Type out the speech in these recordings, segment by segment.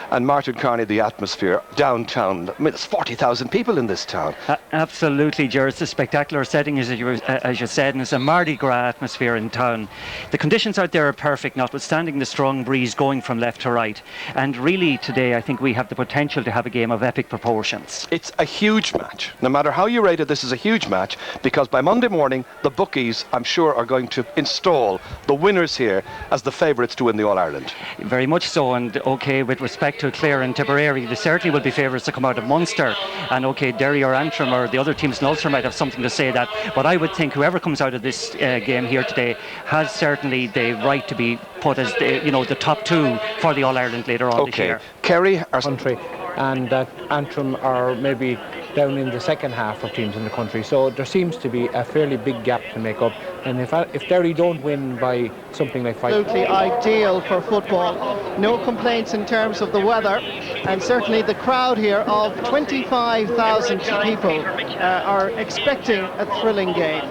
And Martin Carney, the atmosphere downtown. I mean, there's 40,000 people in this town. Absolutely, Ger. It's a spectacular setting, as you said, and it's a Mardi Gras atmosphere in town. The conditions out there are perfect, notwithstanding the strong breeze going from left to right. And really, today, I think we have the potential to have a game of epic proportions. It's a huge match. No matter how you rate it, this is a huge match, because by Monday morning, the bookies, I'm sure, are going to install the winners here as the favourites to win the All-Ireland. Very much so, and okay, with respect to Clare and Tipperary, they certainly will be favourites to come out of Munster, and okay, Derry or Antrim or the other teams in Ulster might have something to say that, but I would think whoever comes out of this game here today has certainly the right to be put as the top two for the All-Ireland later on this year. Kerry, our country, and that Antrim are maybe down in the second half of teams in the country, so there seems to be a fairly big gap to make up, and if Derry don't win by something like 5... Absolutely ideal for football. No complaints in terms of the weather, and certainly the crowd here of 25,000 people are expecting a thrilling game.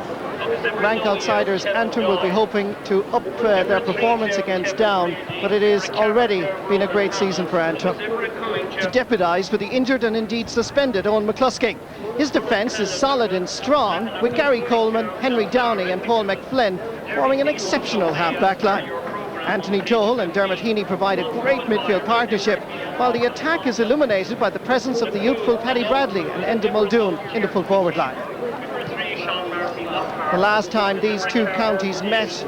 Rank outsiders Antrim will be hoping to up their performance against Down, but it has already been a great season for Antrim. To deputise with the injured and indeed suspended Owen McCluskey. His defence is solid and strong, with Gary Coleman, Henry Downey and Paul McFlynn forming an exceptional half-back line. Anthony Tohill and Dermot Heaney provide a great midfield partnership, while the attack is illuminated by the presence of the youthful Paddy Bradley and Enda Muldoon in the full forward line. The last time these two counties met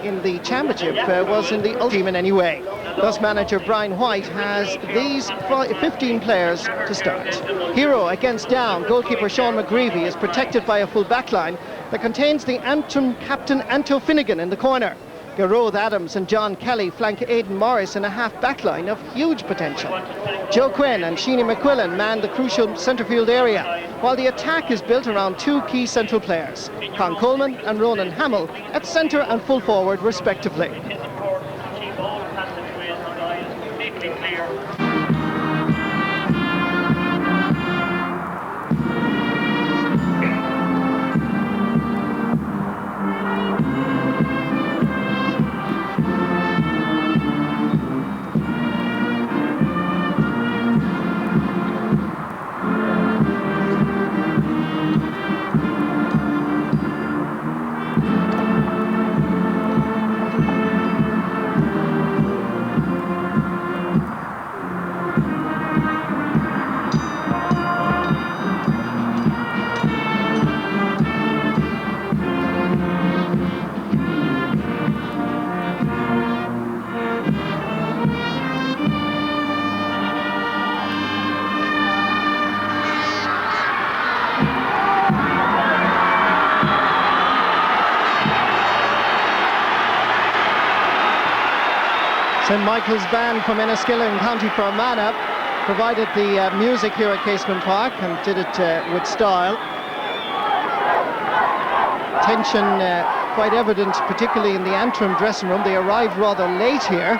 in the championship was in the Ulster team in any way. Thus manager Brian White has these 15 players to start. Hero against Down, goalkeeper Sean McGreevy is protected by a full back line that contains the Antrim captain Anto Finnegan in the corner. Gareth Adams and John Kelly flank Aidan Morris in a half-back line of huge potential. Joe Quinn and Sheenie McQuillan man the crucial centre-field area, while the attack is built around two key central players, Con Coleman and Ronan Hamill, at centre and full forward respectively. St Michael's Band from Enniskillen, County Fermanagh, provided the music here at Casement Park and did it with style. Tension quite evident, particularly in the Antrim dressing room. They arrived rather late here,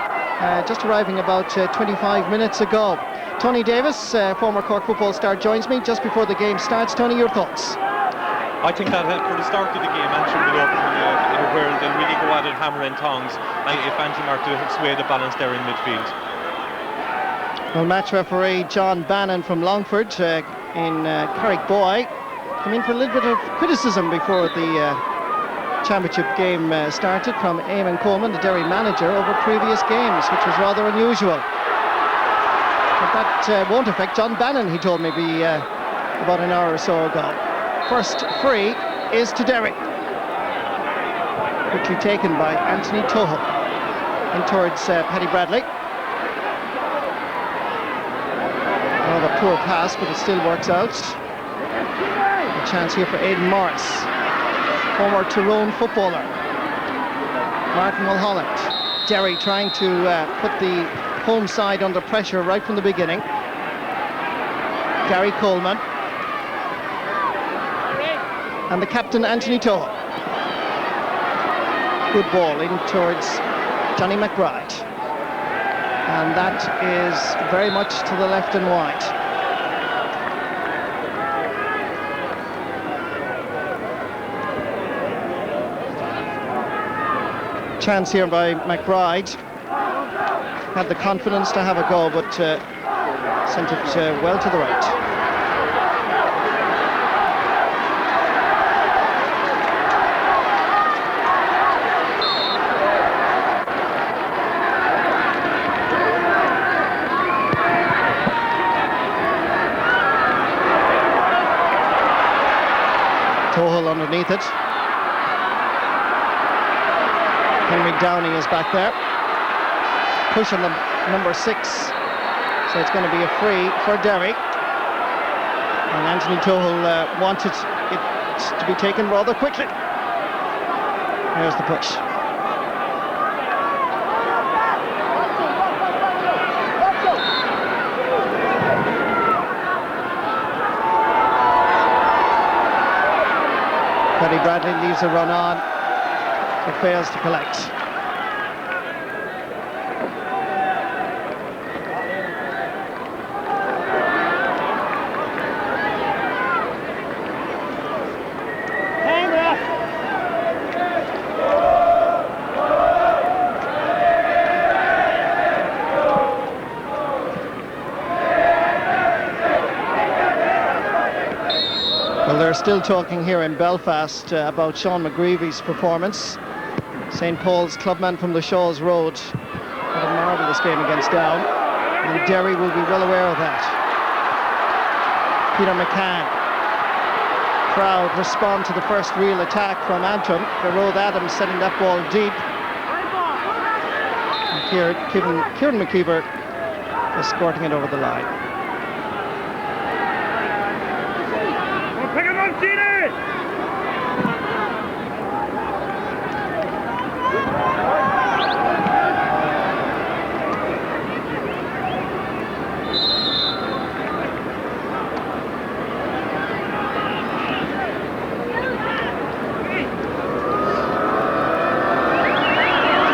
just arriving about 25 minutes ago. Tony Davis, former Cork football star, joins me just before the game starts. Tony, your thoughts? I think that for the start of the game, Antrim will open where they'll really go at it hammer and tongs, and if Antrim are to sway the balance there in midfield. Well, match referee John Bannon from Longford in Carrickboy came in for a little bit of criticism before the championship game started from Eamon Coleman, the Derry manager, over previous games, which was rather unusual. But that won't affect John Bannon, he told me about an hour or so ago. First free is to Derry. Quickly taken by Anthony Tohill in towards Paddy Bradley. Another poor pass, but it still works out. A chance here for Aidan Morris, former Tyrone footballer. Martin Mulholland. Derry trying to put the home side under pressure right from the beginning. Gary Coleman. And the captain, Anthony Tohill. Good ball in towards Johnny McBride. And that is very much to the left and wide. Chance here by McBride. had the confidence to have a go, but sent it well to the right. Tohol underneath it. Henry Downey is back there, pushing the number 6. So it's going to be a free for Derry. And Anthony Tohol wanted it to be taken rather quickly. Here's the push. Paddy Bradley leaves a run on, but fails to collect. Still talking here in Belfast about Sean McGreevy's performance. St. Paul's clubman from the Shaw's Road had a marvellous game against Down, and Derry will be well aware of that. Peter McCann. Crowd respond to the first real attack from Antrim. Gerard Adams setting that ball deep. And Kieran McKeever escorting it over the line.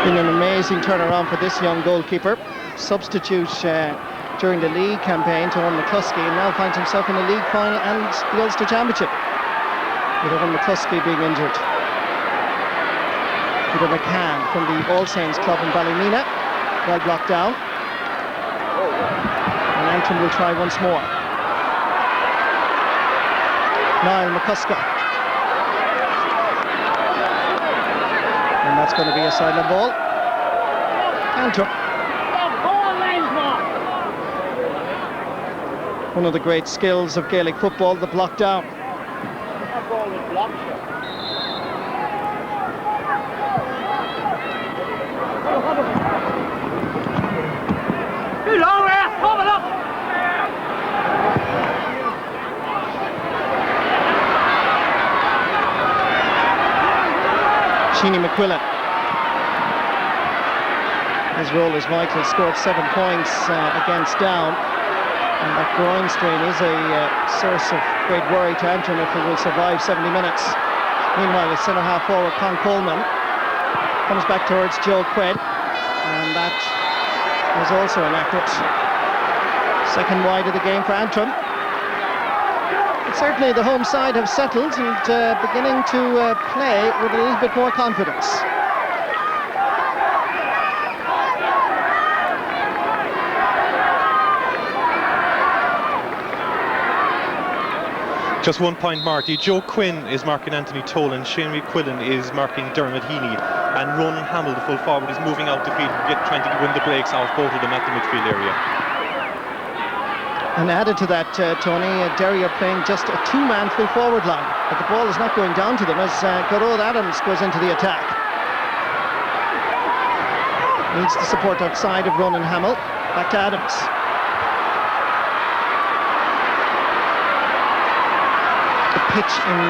Been an amazing turnaround for this young goalkeeper. Substitute during the league campaign to Owen McCluskey, and now finds himself in the league final and the Ulster Championship, with Owen McCluskey being injured. Peter McCann from the All Saints club in Ballymena, well blocked down. And Antrim will try once more. Niall McCusker. And that's going to be a sideline ball. Antrim. One of the great skills of Gaelic football, the block down. That ball was blocked. Too long there, hold it up. Sheeny McQuillan. His role is vital, scored 7 points against Down. And that groin strain is a source of great worry to Antrim if it will survive 70 minutes. Meanwhile, the centre-half forward, Con Coleman, comes back towards Joe Quinn, and that was also inaccurate. Second wide of the game for Antrim. But certainly the home side have settled and beginning to play with a little bit more confidence. Just 1 point, Marty. Joe Quinn is marking Anthony Toll, and Shane McQuillan is marking Dermot Heaney. And Ronan Hamill, the full forward, is moving out the field, trying to win the breaks off both of them at the midfield area. And added to that, Tony, Derry are playing just a 2-man full forward line, but the ball is not going down to them as Gerard Adams goes into the attack. Needs the support outside of Ronan Hamill. Back to Adams. Pitch in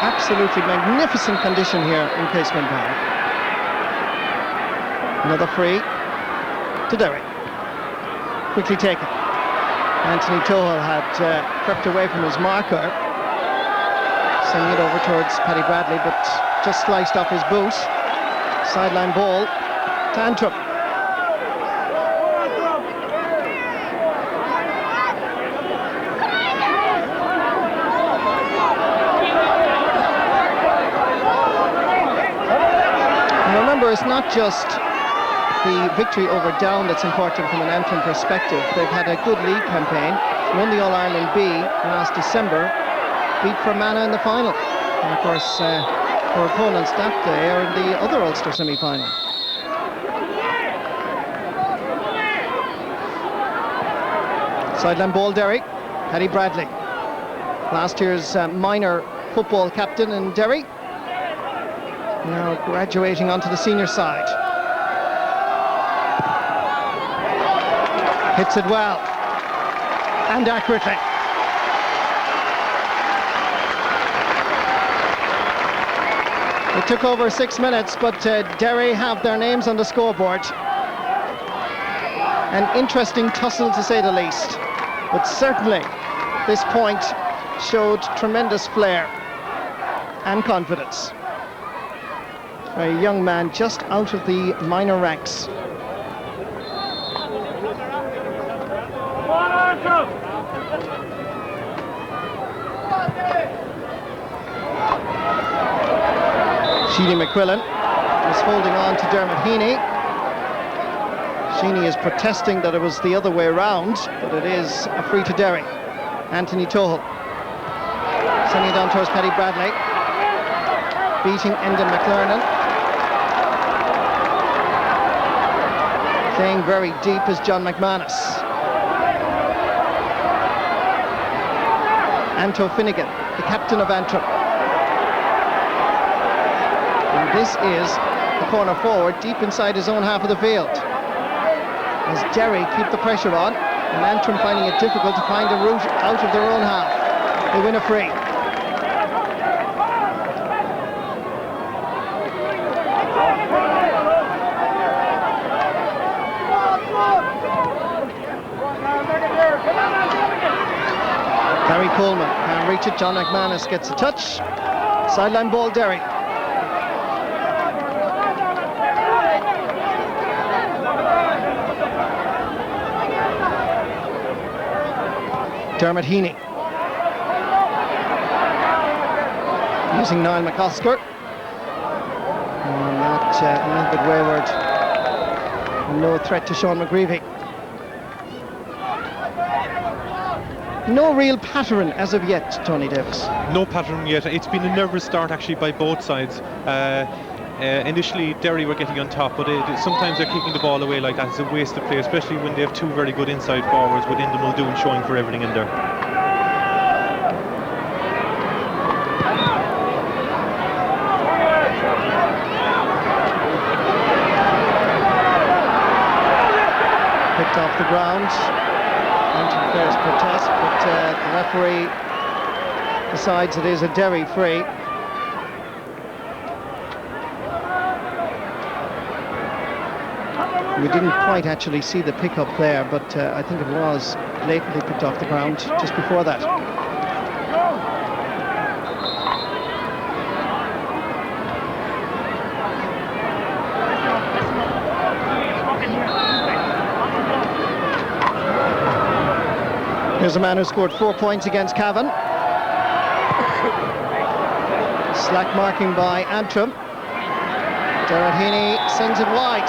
absolutely magnificent condition here in Casement Park. Another free to Derry. Quickly taken. Anthony Tohol had crept away from his marker, sending it over towards Paddy Bradley, but just sliced off his boot. Sideline ball to Antrim. It's not just the victory over Down that's important from an Antrim perspective. They've had a good league campaign, won the All-Ireland B last December, beat Fermanagh in the final. And of course, their opponents that day are in the other Ulster semi-final. Sideline ball, Derry. Paddy Bradley, last year's minor football captain in Derry, now graduating onto the senior side. Hits it well and accurately. It took over 6 minutes, but Derry have their names on the scoreboard. An interesting tussle, to say the least, but certainly this point showed tremendous flair and confidence. A young man just out of the minor ranks. Sheedy McQuillan is holding on to Dermot Heaney. Sheeny is protesting that it was the other way around, but it is a free to Derry. Anthony Tohill sending it down towards Paddy Bradley, beating Enda McLernan. Playing very deep is John McManus. Anto Finnegan, the captain of Antrim. And this is the corner forward, deep inside his own half of the field. As Derry keep the pressure on, and Antrim finding it difficult to find a route out of their own half. They win a free. Gary Coleman can't reach it. John McManus gets a touch. Sideline ball, Derry. Dermot Heaney using Niall McOsker. That a little bit wayward. No threat to Sean McGreevy. No real pattern as of yet, Tony Davis. No pattern yet. It's been a nervous start actually by both sides. Initially Derry were getting on top, but sometimes they're kicking the ball away like that. It's a waste of play, especially when they have two very good inside forwards with Enda Muldoon showing for everything in there. Picked off the ground. Antrim players protest, but the referee decides it is a Derry free. We didn't quite actually see the pick-up there, but I think it was blatantly picked off the ground just before that. Here's a man who scored 4 points against Cavan. Slack marking by Antrim. Dermot Heaney sends it wide.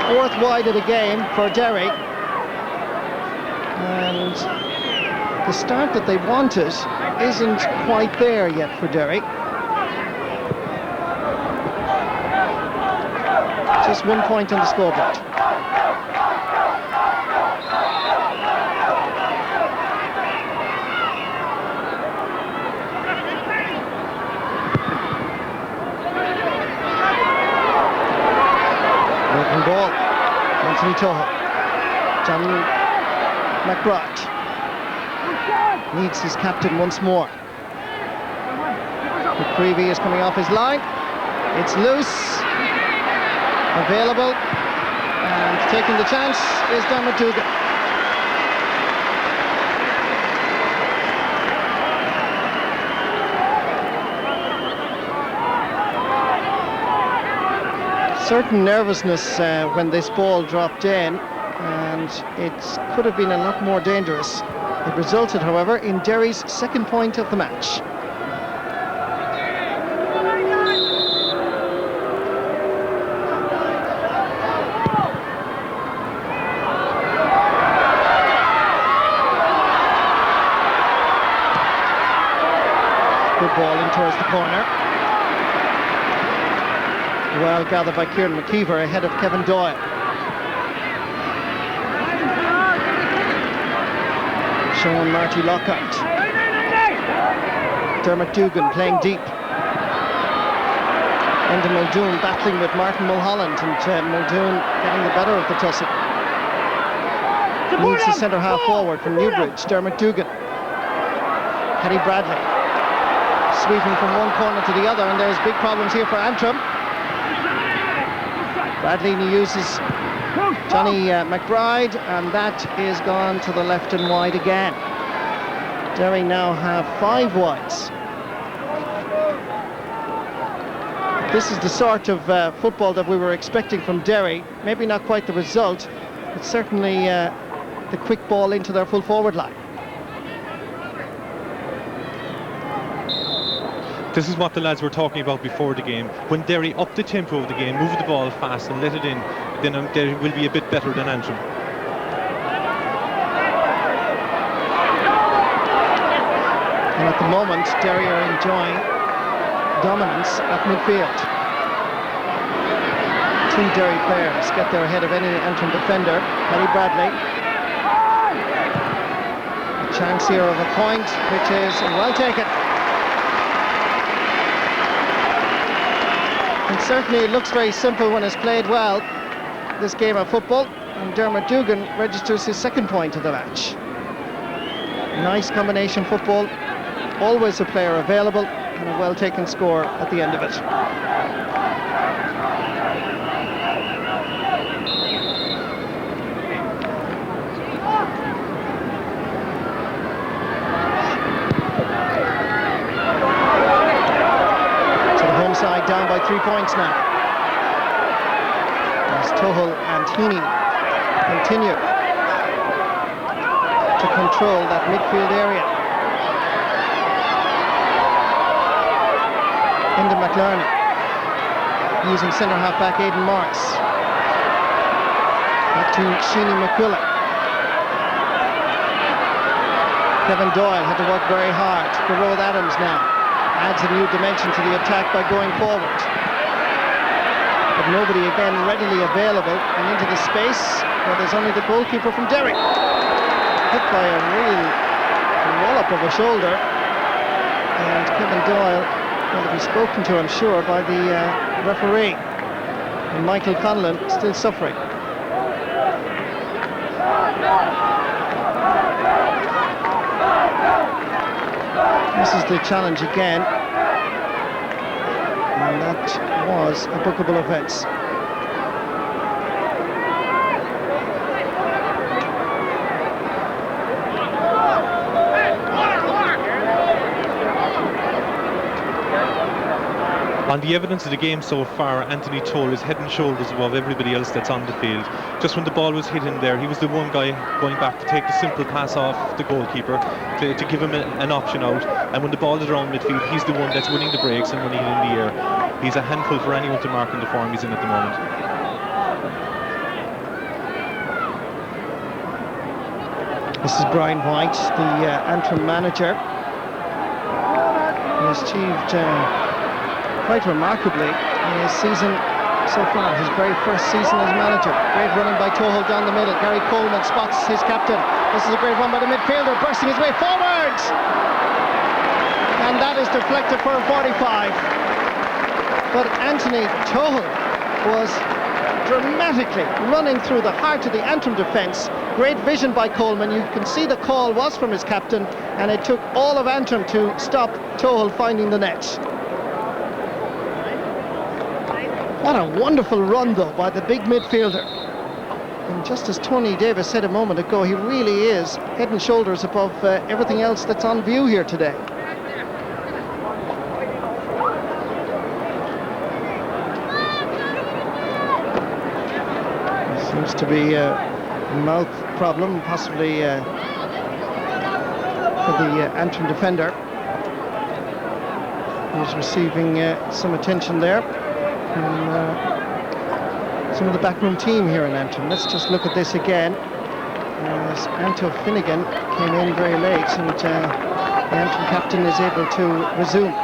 Fourth wide of the game for Derry. And the start that they wanted isn't quite there yet for Derry. Just 1 point on the scoreboard. Ball, Anthony Tohill. John McBride needs his captain once more. McCreevy is coming off his line. It's loose, available, and taking the chance is Dermot Dugan. Certain nervousness when this ball dropped in, and it could have been a lot more dangerous. It resulted, however, in Derry's second point of the match. corner. Well gathered by Kieran McKeever ahead of Kevin Doyle. Showing Marty Lockhart. Dermot Dugan playing deep. Enda Muldoon battling with Martin Mulholland, and Muldoon getting the better of the tussle. Moves the centre half forward from Newbridge. Dermot Dugan. Paddy Bradley. Sweeping from one corner to the other, and there's big problems here for Antrim. Bradley uses Johnny McBride, and that is gone to the left and wide again. Derry now have 5 wides. This is the sort of football that we were expecting from Derry. Maybe not quite the result, but certainly the quick ball into their full forward line. This is what the lads were talking about before the game. When Derry up the tempo of the game, move the ball fast and let it in, then Derry will be a bit better than Antrim. And at the moment, Derry are enjoying dominance at midfield. 2 Derry players get there ahead of any Antrim defender. Paddy Bradley. A chance here of a point, which is well taken. And certainly it looks very simple when it's played well, this game of football. And Dermot Dugan registers his 2nd point of the match. Nice combination football. Always a player available, and a well-taken score at the end of it. So the home side down by 3 points now. As Tuchel and Heaney continue to control that midfield area. Enda McLaren using centre half back Aidan Morris. Back to Sheeny McQuillan. Kevin Doyle had to work very hard. Garrod Adams now adds a new dimension to the attack by going forward. But nobody again readily available, and into the space where there's only the goalkeeper from Derry. Hit by a real wallop of a shoulder, and Kevin Doyle will be spoken to, I'm sure, by the referee. And Michael Conlon still suffering. This is the challenge again. And that was a bookable offence. On the evidence of the game so far, Anthony Toll is head and shoulders above everybody else that's on the field. Just when the ball was hit in there, he was the one guy going back to take the simple pass off the goalkeeper to give him an option out. And when the ball is around midfield, he's the one that's winning the breaks and winning it in the air. He's a handful for anyone to mark in the form he's in at the moment. This is Brian White, the Antrim manager. He has achieved quite remarkably in his season so far, his very first season as manager. Great running by Tuchel down the middle. Gary Coleman spots his captain. This is a great run by the midfielder, bursting his way forward. And that is deflected for a 45. But Anthony Tuchel was dramatically running through the heart of the Antrim defence. Great vision by Coleman. You can see the call was from his captain, and it took all of Antrim to stop Tuchel finding the net. What a wonderful run, though, by the big midfielder. And just as Tony Davis said a moment ago, he really is head and shoulders above everything else that's on view here today. There seems to be a mouth problem, possibly for the Antrim defender. He's receiving some attention there. Some of the backroom team here in Antrim. Let's just look at this again. As Anto Finnegan came in very late, and the Antrim captain is able to resume.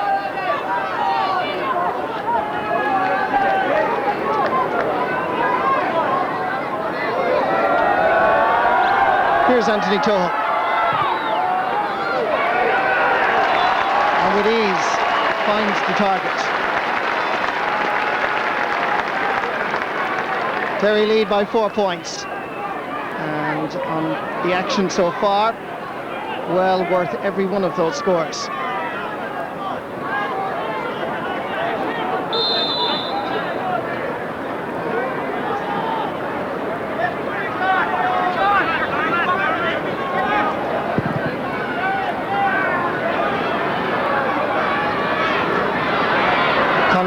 Here's Anthony Toho. And with ease finds the target. Derry lead by 4 points. And on the action so far, well worth every one of those scores.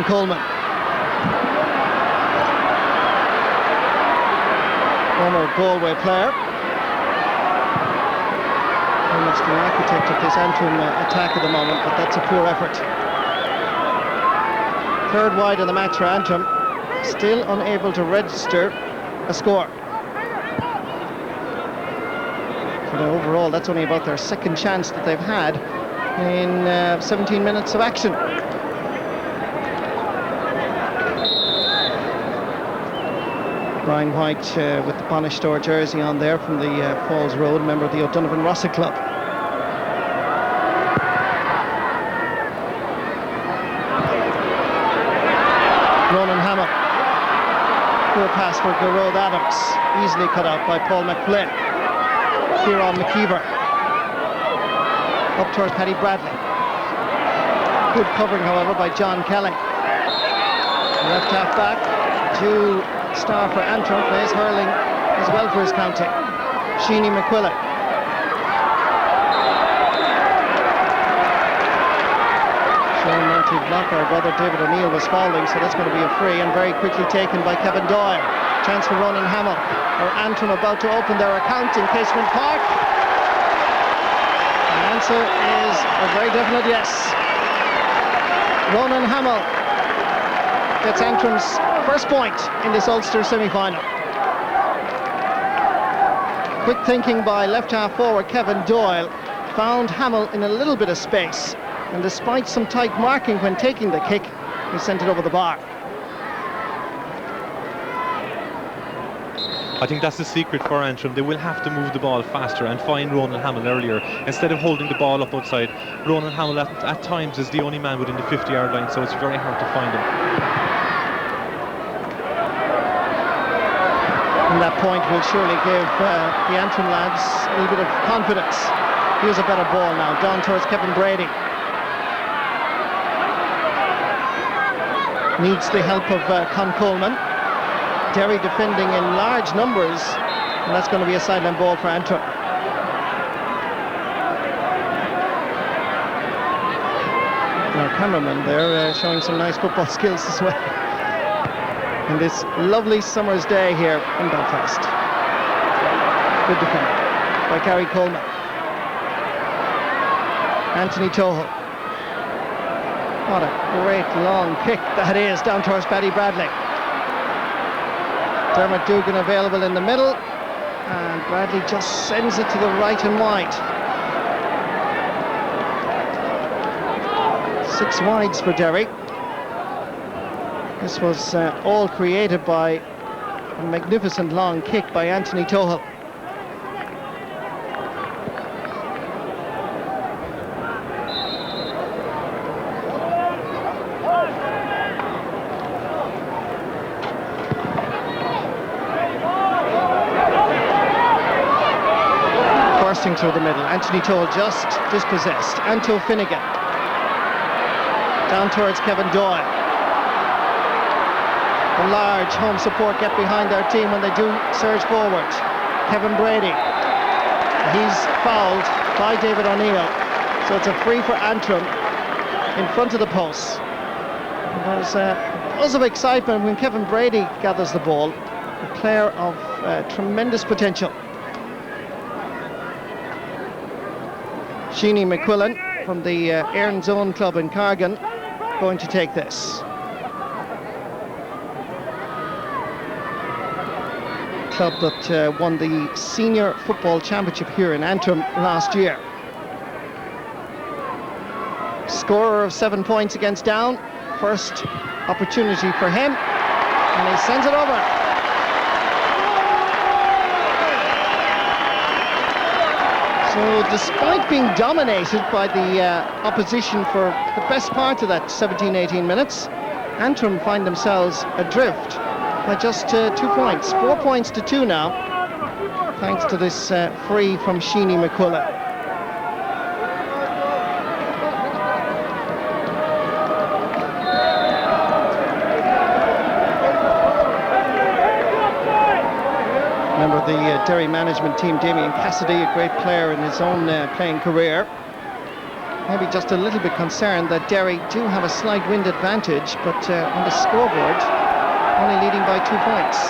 Coleman, former Galway player, very much the architect of this Antrim attack at the moment, but that's a poor effort. Third wide of the match for Antrim, still unable to register a score. But overall, that's only about their second chance that they've had in 17 minutes of action. Brian White with the Bonish Store jersey on there from the Falls Road, member of the O'Donovan Rossa Club. Ronan Hamill. Poor pass for Garrod Adams. Easily cut out by Paul McFlynn. Kieran McKeever. Up towards Paddy Bradley. Good covering, however, by John Kelly. Left half back. Jules Star for Antrim plays hurling as well for his county. Sheeny McQuillan. Sean Murphy blocker, brother David O'Neill was fouling, so that's going to be a free and very quickly taken by Kevin Doyle. Chance for Ronan Hamill. Or Antrim about to open their account in Casement Park. The answer is a very definite yes. Ronan Hamill gets Antrim's first point in this Ulster semi-final. Quick thinking by left half forward Kevin Doyle found Hamill in a little bit of space, and despite some tight marking when taking the kick, he sent it over the bar. I think that's the secret for Antrim. They will have to move the ball faster and find Ronan Hamill earlier. Instead of holding the ball up outside, Ronan Hamill at times is the only man within the 50-yard line, so it's very hard to find him. And that point will surely give the Antrim lads a little bit of confidence. Here's a better ball now, down towards Kevin Brady. Needs the help of Con Coleman. Derry defending in large numbers, and that's going to be a sideline ball for Antrim. Our cameraman there showing some nice football skills as well. On this lovely summer's day here in Belfast. Good defender by Gary Coleman. Anthony Toho. What a great long kick that is, down towards Paddy Bradley. Dermot Dugan available in the middle, and Bradley just sends it to the right and wide. 6 wides for Derry. This was all created by a magnificent long kick by Anthony Toho. Bursting through the middle, Anthony Toho just dispossessed. Anto Finnegan down towards Kevin Doyle. The large home support get behind their team when they do surge forward. Kevin Brady. He's fouled by David O'Neill. So it's a free for Antrim in front of the posts. There's a buzz of excitement when Kevin Brady gathers the ball. A player of tremendous potential. Sheeny McQuillan from the Erin's Own club in Cargan going to take this. Club that won the senior football championship here in Antrim last year. Scorer of 7 points against Down. First opportunity for him, and he sends it over. So despite being dominated by the opposition for the best part of that 17-18 minutes, Antrim find themselves adrift by just 2 points. 4 points to 2 now, thanks to this free from Sheeny McQuillan. Member of the Derry management team, Damien Cassidy, a great player in his own playing career. Maybe just a little bit concerned that Derry do have a slight wind advantage, but on the scoreboard, only leading by 2 points.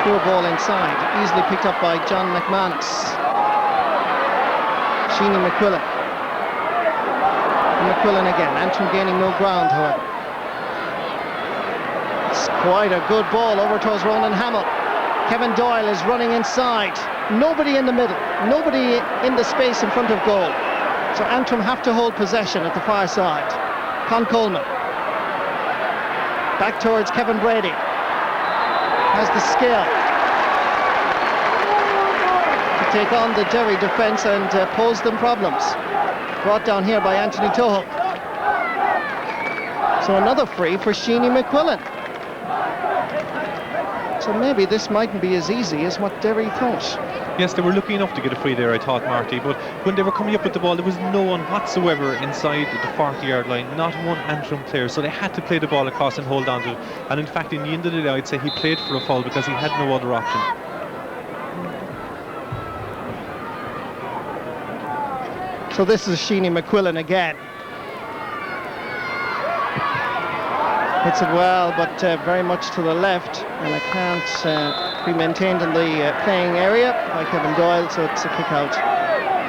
Poor ball inside, easily picked up by John McManus. Sheeny McQuillan. And McQuillan again, Antrim gaining no ground, however. It's quite a good ball over towards Ronan Hamill. Kevin Doyle is running inside. Nobody in the middle, nobody in the space in front of goal. So Antrim have to hold possession at the far side. Con Coleman. Back towards Kevin Brady. Has the skill to take on the Derry defence and pose them problems. Brought down here by Anthony Toho. So another free for Sheeny McQuillan. So maybe this mightn't be as easy as what Derry thought. Yes, they were lucky enough to get a free there, I thought, Marty, but when they were coming up with the ball, there was no one whatsoever inside the 40-yard line, not one Antrim player, so they had to play the ball across and hold on to it. And in fact, in the end of the day, I'd say he played for a foul because he had no other option. So this is Sheeny McQuillan again. Hits it well, but very much to the left, and it can't be maintained in the playing area by Kevin Doyle, so it's a kick out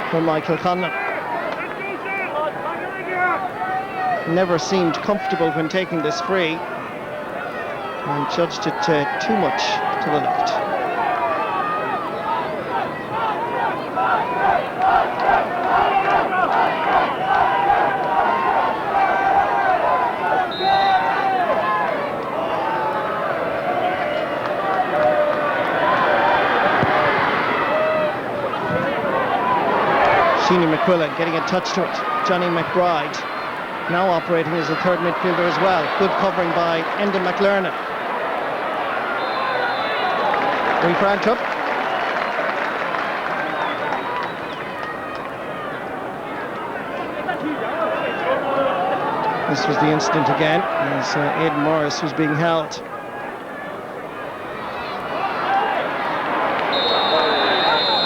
for Michael Conlon. Never seemed comfortable when taking this free, and judged it too much to the left. Sheeny McQuillan getting a touch to it. Johnny McBride now operating as a third midfielder as well. Good covering by Enda McLernan. Free for Antrim. This was the incident again as Aidan Morris was being held.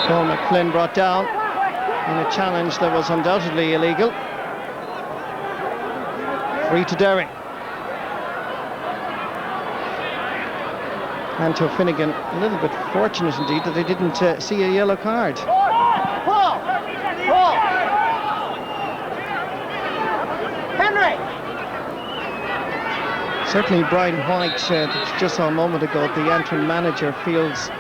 Paul McFlynn brought down in a challenge that was undoubtedly illegal. Free to Derry. And to Finnegan, a little bit fortunate indeed that they didn't see a yellow card. Henry! Certainly Brian White, that you just saw a moment ago, the Antrim manager, feels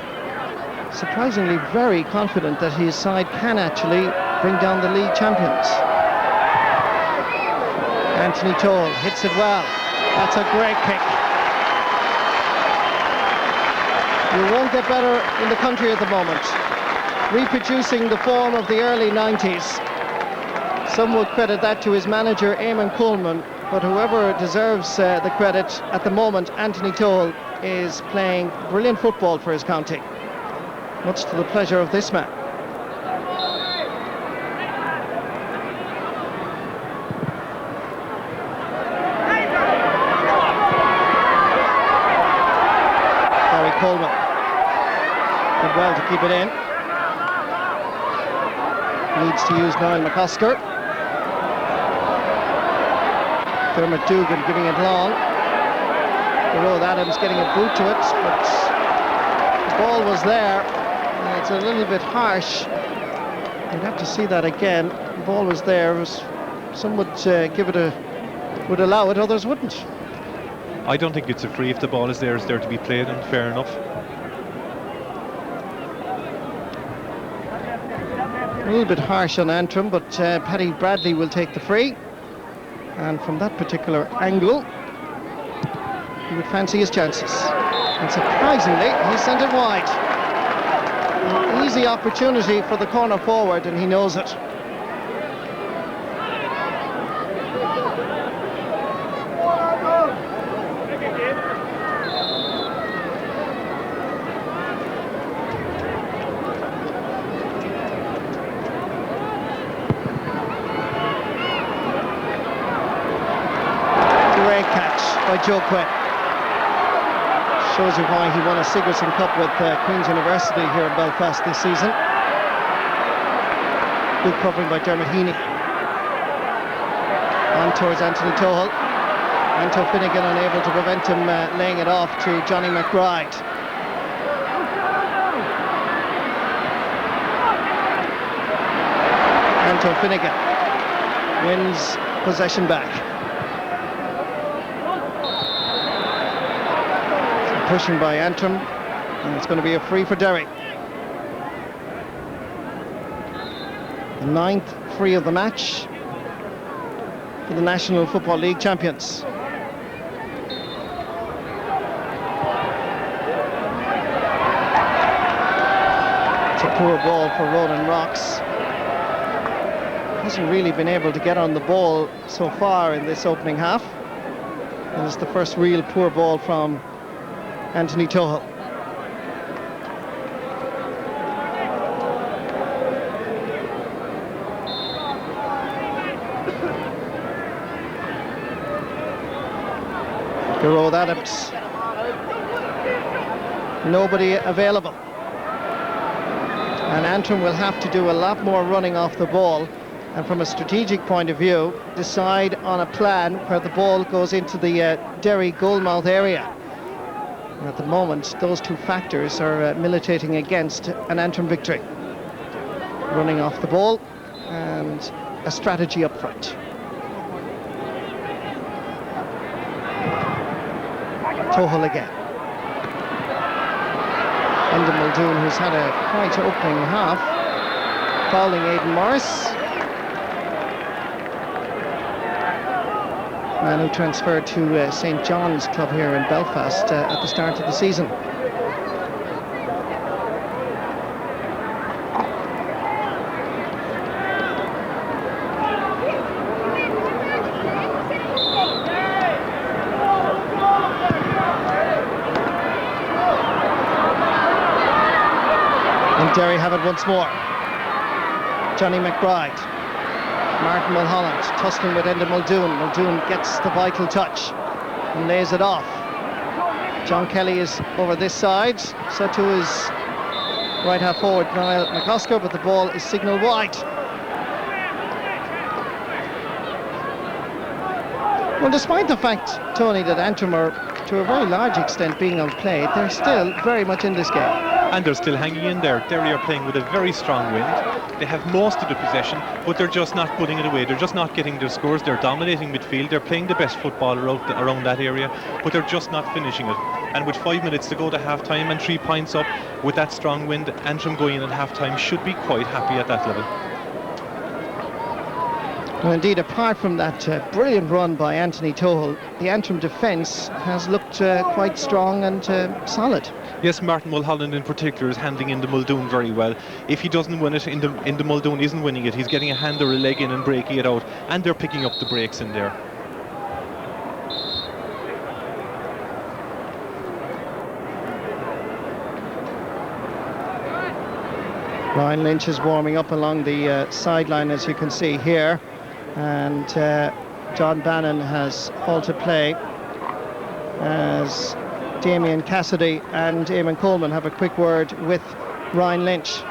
surprisingly very confident that his side can actually bring down the league champions. Anthony Toll hits it well. That's a great kick. You won't get better in the country at the moment. Reproducing the form of the early 90s. Some would credit that to his manager, Eamon Coleman, but whoever deserves the credit at the moment, Anthony Toll is playing brilliant football for his county, much to the pleasure of this man. Barry Coleman did well to keep it in. Needs to use Niall McCosker. Dermot Dugan giving it long. Rod Adams getting a boot to it, but the ball was there. It's a little bit harsh. You'd have to see that again. The ball was there. Some would give it would allow it, others wouldn't. I don't think it's a free if the ball is there to be played, and fair enough. A little bit harsh on Antrim, but Paddy Bradley will take the free. And from that particular angle, he would fancy his chances. And surprisingly, he sent it wide. Easy opportunity for the corner forward, and he knows it. Great catch by Joe Quinn. Shows you why he won a Sigerson Cup with Queen's University here in Belfast this season. Good covering by Dermot Heaney. On towards Anthony Tohill. Anto Finnegan unable to prevent him laying it off to Johnny McBride. Anto Finnegan wins possession back. Pushing by Antrim, and it's going to be a free for Derry. The 9th free of the match for the National Football League champions. It's a poor ball for Ronan Rocks. Hasn't really been able to get on the ball so far in this opening half. And it's the first real poor ball from Anthony Tohill. Gerard Adams. Nobody available. And Antrim will have to do a lot more running off the ball, and from a strategic point of view, decide on a plan where the ball goes into the Derry goalmouth area. And at the moment, those two factors are militating against an Antrim victory. Running off the ball and a strategy up front. Tohill again. Enda Muldoon, who's had a quite opening half, fouling Aidan Morris. Man who transferred to St. John's Club here in Belfast at the start of the season. And Derry have it once more. Johnny McBride. Martin Mulholland tussling with Enda Muldoon. Muldoon gets the vital touch and lays it off. John Kelly is over this side, so too is right half forward Niall McOsker, but the ball is signalled wide. Well, despite the fact, Tony, that Antrim are to a very large extent being outplayed, they're still very much in this game. And they're still hanging in there. Derry are playing with a very strong wind. They have most of the possession, but they're just not putting it away. They're just not getting their scores. They're dominating midfield. They're playing the best football around that area, but they're just not finishing it. And with 5 minutes to go to half-time and 3 points up, with that strong wind, Antrim going in at half-time should be quite happy at that level. Well, indeed, apart from that brilliant run by Anthony Tohill, the Antrim defence has looked quite strong and solid. Yes, Martin Mulholland in particular is handling in the Muldoon very well. If he doesn't win it, in the Muldoon isn't winning it. He's getting a hand or a leg in and breaking it out, and they're picking up the breaks in there. Ryan Lynch is warming up along the sideline, as you can see here, and John Bannon has halted play as Damien Cassidy and Eamon Coleman have a quick word with Ryan Lynch.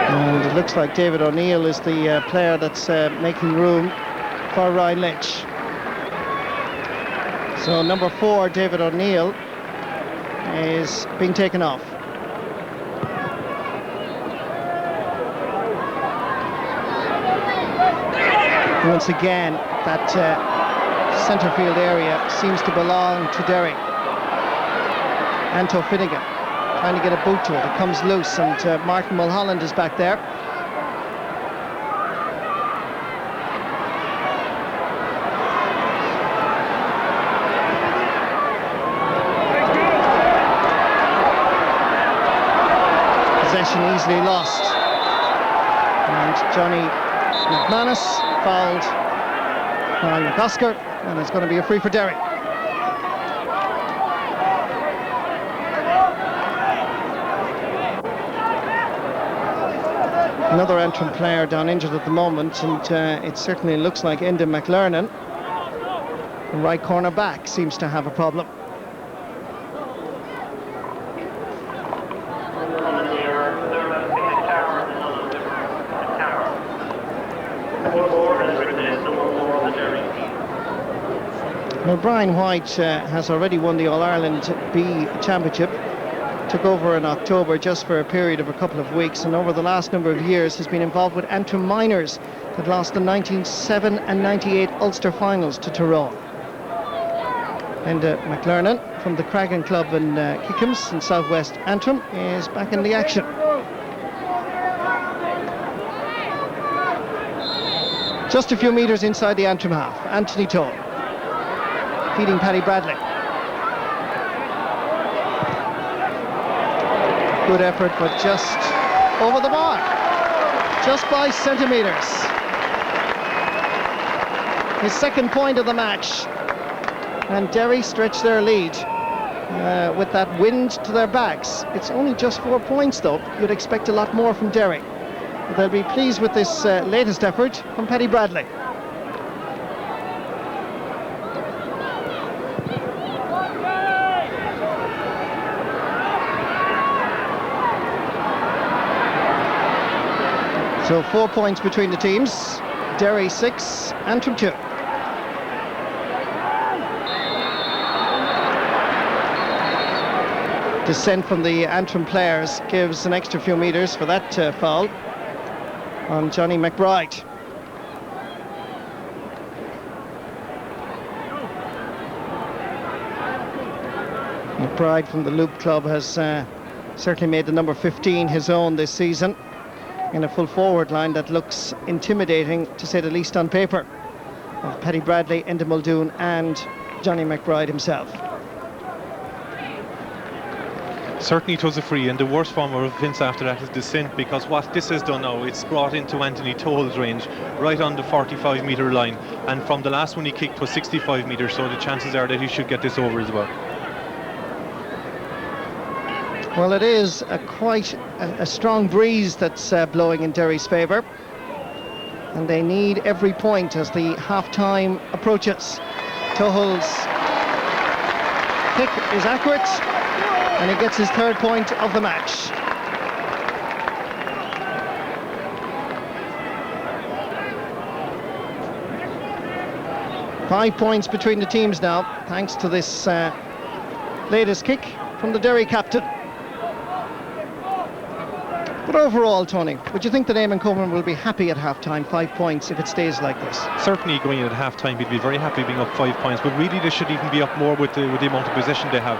And it looks like David O'Neill is the player that's making room for Ryan Lynch. So number 4, David O'Neill, is being taken off. Once again, that centre field area seems to belong to Derry. Anto Finnegan trying to get a boot to it. It comes loose, and Martin Mulholland is back there. Possession easily lost. And Johnny McManus fouled by McOsker, and it's going to be a free for Derry. Another Antrim player down injured at the moment, and it certainly looks like Enda McLernan, the right corner back, seems to have a problem. Now, Brian White has already won the All-Ireland B Championship. Took over in October just for a period of a couple of weeks, and over the last number of years has been involved with Antrim minors that lost the 1997 and 98 Ulster finals to Tyrone. And McLernan from the Cragan Club in Kickham's in southwest Antrim is back in the action. Just a few metres inside the Antrim half, Anthony Toll feeding Paddy Bradley. Good effort, but just over the mark, just by centimetres. His second point of the match, and Derry stretch their lead with that wind to their backs. It's only just 4 points though. You'd expect a lot more from Derry. But they'll be pleased with this latest effort from Paddy Bradley. So 4 points between the teams. Derry 6, Antrim 2. Descent from the Antrim players gives an extra few metres for that foul on Johnny McBride. McBride from the Loop Club has certainly made the number 15 his own this season, in a full forward line that looks intimidating, to say the least, on paper, of Paddy Bradley, Enda Muldoon and Johnny McBride himself. Certainly it was a free, and the worst form of offence after that is descent, because what this has done now, it's brought into Anthony Toll's range, right on the 45-metre line, and from the last one he kicked was 65 metres, so the chances are that he should get this over as well. Well, it is quite a strong breeze that's blowing in Derry's favour, and they need every point as the half-time approaches. Tuchel's kick is accurate, and he gets his third point of the match. Five points between the teams now, thanks to this latest kick from the Derry captain. But overall, Tony, would you think that Eamon Coleman will be happy at half-time, 5 points, if it stays like this? Certainly going in at half-time, he'd be very happy being up 5 points, but really they should even be up more with the amount of possession they have.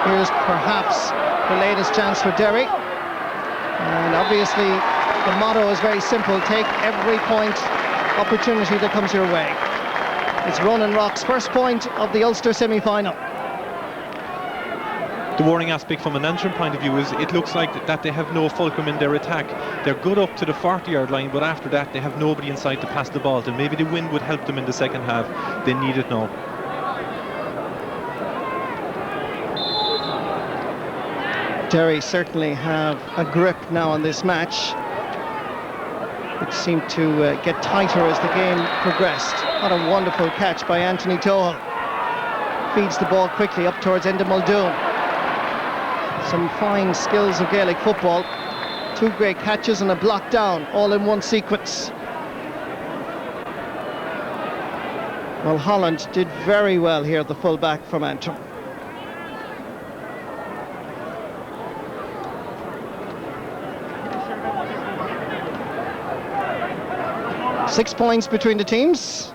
Here's perhaps the latest chance for Derry. And obviously, the motto is very simple: take every point opportunity that comes your way. It's Ronan Rock's first point of the Ulster semi-final. The worrying aspect from an Antrim point of view is it looks like that they have no fulcrum in their attack. They're good up to the 40-yard line, but after that they have nobody inside to pass the ball to. Maybe the wind would help them in the second half. They need it now. Derry certainly have a grip now on this match, which seemed to get tighter as the game progressed. What a wonderful catch by Anthony Toll. Feeds the ball quickly up towards Enda Muldoon. Some fine skills of Gaelic football. 2 great catches and a block down, all in one sequence. Well, Holland did very well here at the full-back from Antrim. Six points between the teams,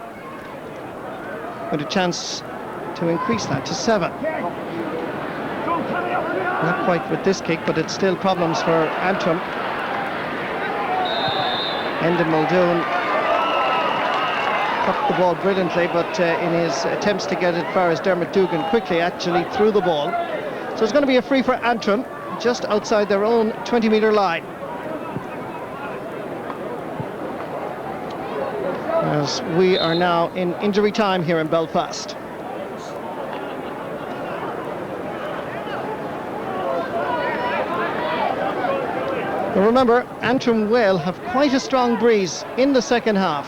with a chance to increase that to 7. Not quite with this kick, but it's still problems for Antrim. Enda Muldoon cut the ball brilliantly, but in his attempts to get it far as Dermot Dugan quickly actually threw the ball. So it's going to be a free for Antrim, just outside their own 20-metre line. As we are now in injury time here in Belfast. But remember, Antrim will have quite a strong breeze in the second half.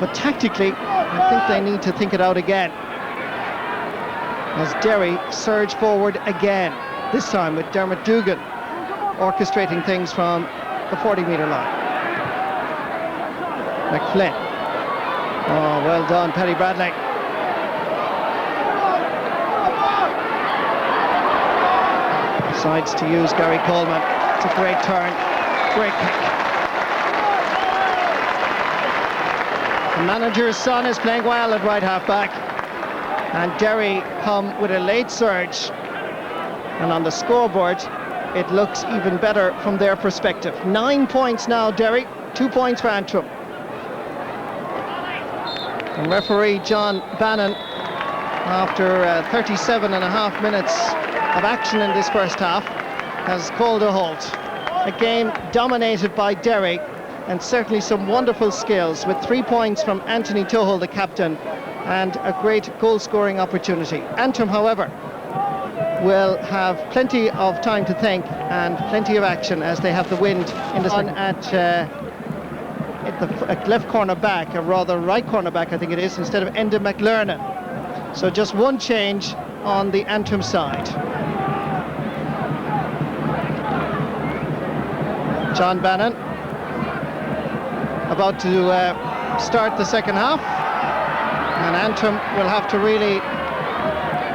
But tactically, I think they need to think it out again. As Derry surge forward again, this time with Dermot Dugan orchestrating things from the 40-metre line. McFlynn. Oh, well done, Paddy Bradley. Decides to use Gary Coleman. It's a great turn, great kick. The manager's son is playing well at right half back. And Derry come with a late surge. And on the scoreboard, it looks even better from their perspective. 9 points now, Derry, 2 points for Antrim. And referee John Bannon, after 37.5 minutes of action in this first half, has called a halt. A game dominated by Derry, and certainly some wonderful skills, with 3 points from Anthony Tuchel, the captain, and a great goal-scoring opportunity. Antrim, however, will have plenty of time to think and plenty of action as they have the wind in the sun at the left corner back, or rather right corner back I think it is, instead of Enda McLernan. So just one change on the Antrim side. John Bannon about to start the second half, and Antrim will have to really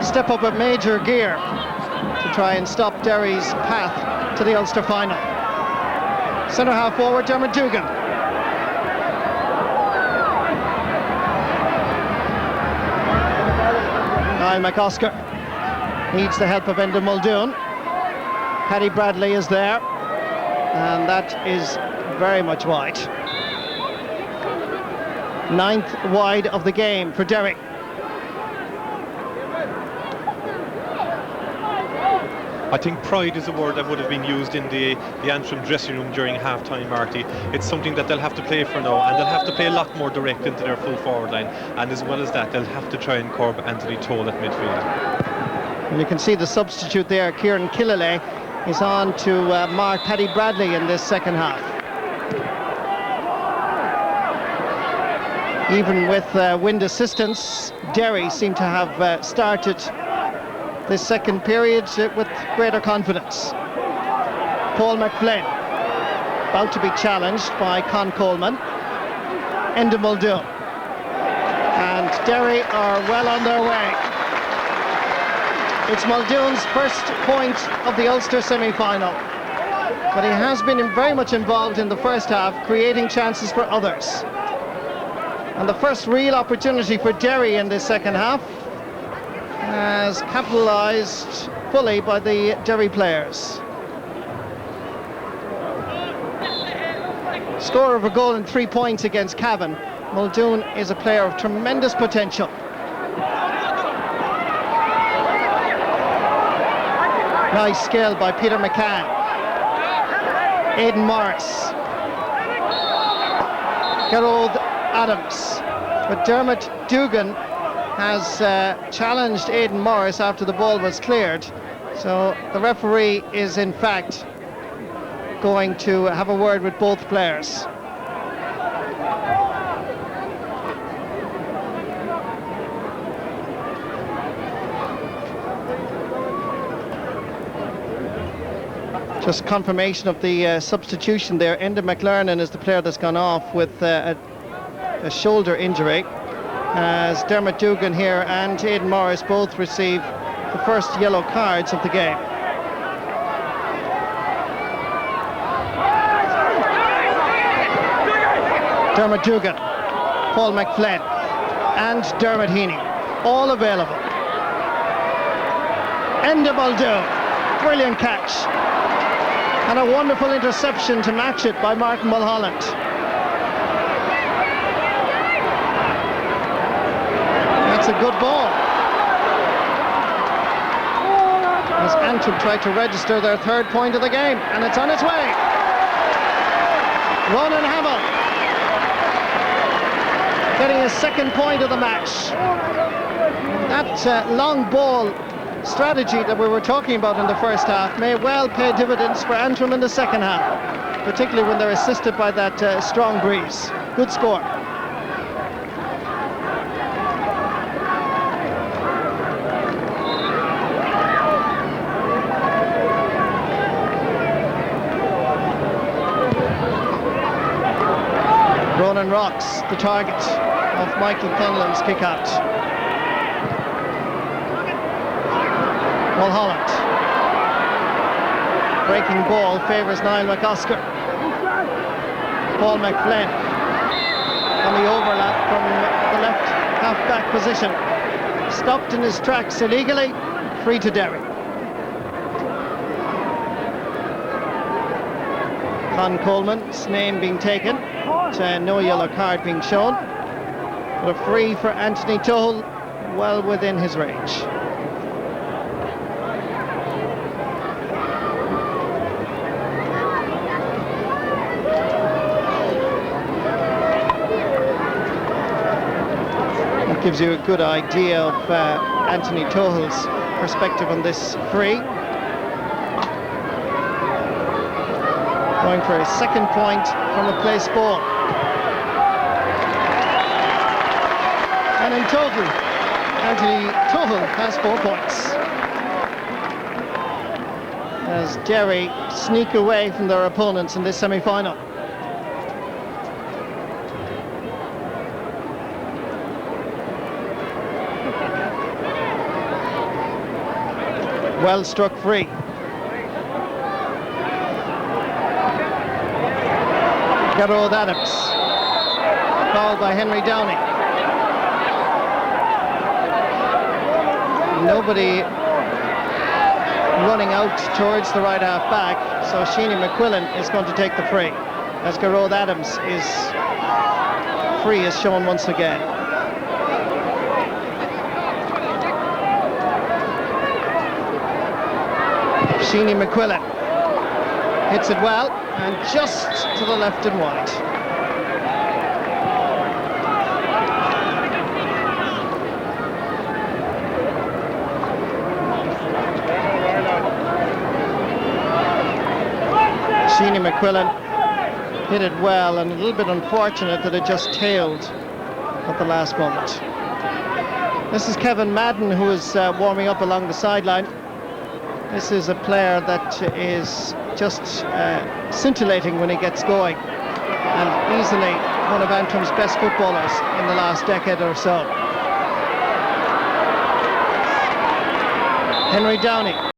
step up a major gear to try and stop Derry's path to the Ulster final. Centre half forward, Dermot Dugan. Niall McOsker needs the help of Enda Muldoon. Paddy Bradley is there, and that is very much wide. 9th wide of the game for Derry. I think pride is a word that would have been used in the Antrim dressing room during half-time, Marty. It's something that they'll have to play for now, and they'll have to play a lot more direct into their full forward line, and as well as that, they'll have to try and curb Anthony Toll at midfield. And you can see the substitute there, Kieran Killalay, is on to mark Paddy Bradley in this second half. Even with wind assistance, Derry seem to have started this second period with greater confidence. Paul McFlynn about to be challenged by Con Coleman. Enda Muldoon. And Derry are well on their way. It's Muldoon's first point of the Ulster semi-final, but he has been very much involved in the first half, creating chances for others. And the first real opportunity for Derry in this second half has capitalised fully by the Derry players. Scorer of a goal and 3 points against Cavan, Muldoon is a player of tremendous potential. Nice skill by Peter McCann. Aidan Morris. Gerald Adams. But Dermot Dugan has challenged Aidan Morris after the ball was cleared. So the referee is in fact going to have a word with both players. Just confirmation of the substitution there. Enda McLernan is the player that's gone off with a shoulder injury, as Dermot Dugan here and Aidan Morris both receive the first yellow cards of the game. Dermot Dugan, Paul McFlynn and Dermot Heaney, all available. Endabaldou, brilliant catch. And a wonderful interception to match it by Martin Mulholland. That's a good ball. As Antrim tried to register their third point of the game, and it's on its way. Ronan Hamill getting his second point of the match. That long ball strategy that we were talking about in the first half may well pay dividends for Antrim in the second half, particularly when they're assisted by that strong breeze. Good score. Ronan Rocks, the target of Michael Conlon's kick out. Mulholland. Breaking ball favours Niall McOsker. Paul McFlynn on the overlap from the left half-back position. Stopped in his tracks illegally, free to Derry. Con Coleman's name being taken, no yellow card being shown. But a free for Anthony Tull, well within his range. That gives you a good idea of Anthony Tull's perspective on this free. Going for a second point from a place ball. And in total, Anthony Tull has 4 points. As Derry sneak away from their opponents in this semi-final. Well struck free. Garrod Adams, fouled by Henry Downey. Nobody running out towards the right half back, so Sheeny McQuillan is going to take the free, as Garrod Adams is free as shown once again. Sheeny McQuillan hits it well, and just to the left and wide. Sheeny McQuillan hit it well, and a little bit unfortunate that it just tailed at the last moment. This is Kevin Madden, who is warming up along the sideline. This is a player that is just scintillating when he gets going, and easily one of Antrim's best footballers in the last decade or so. Henry Downey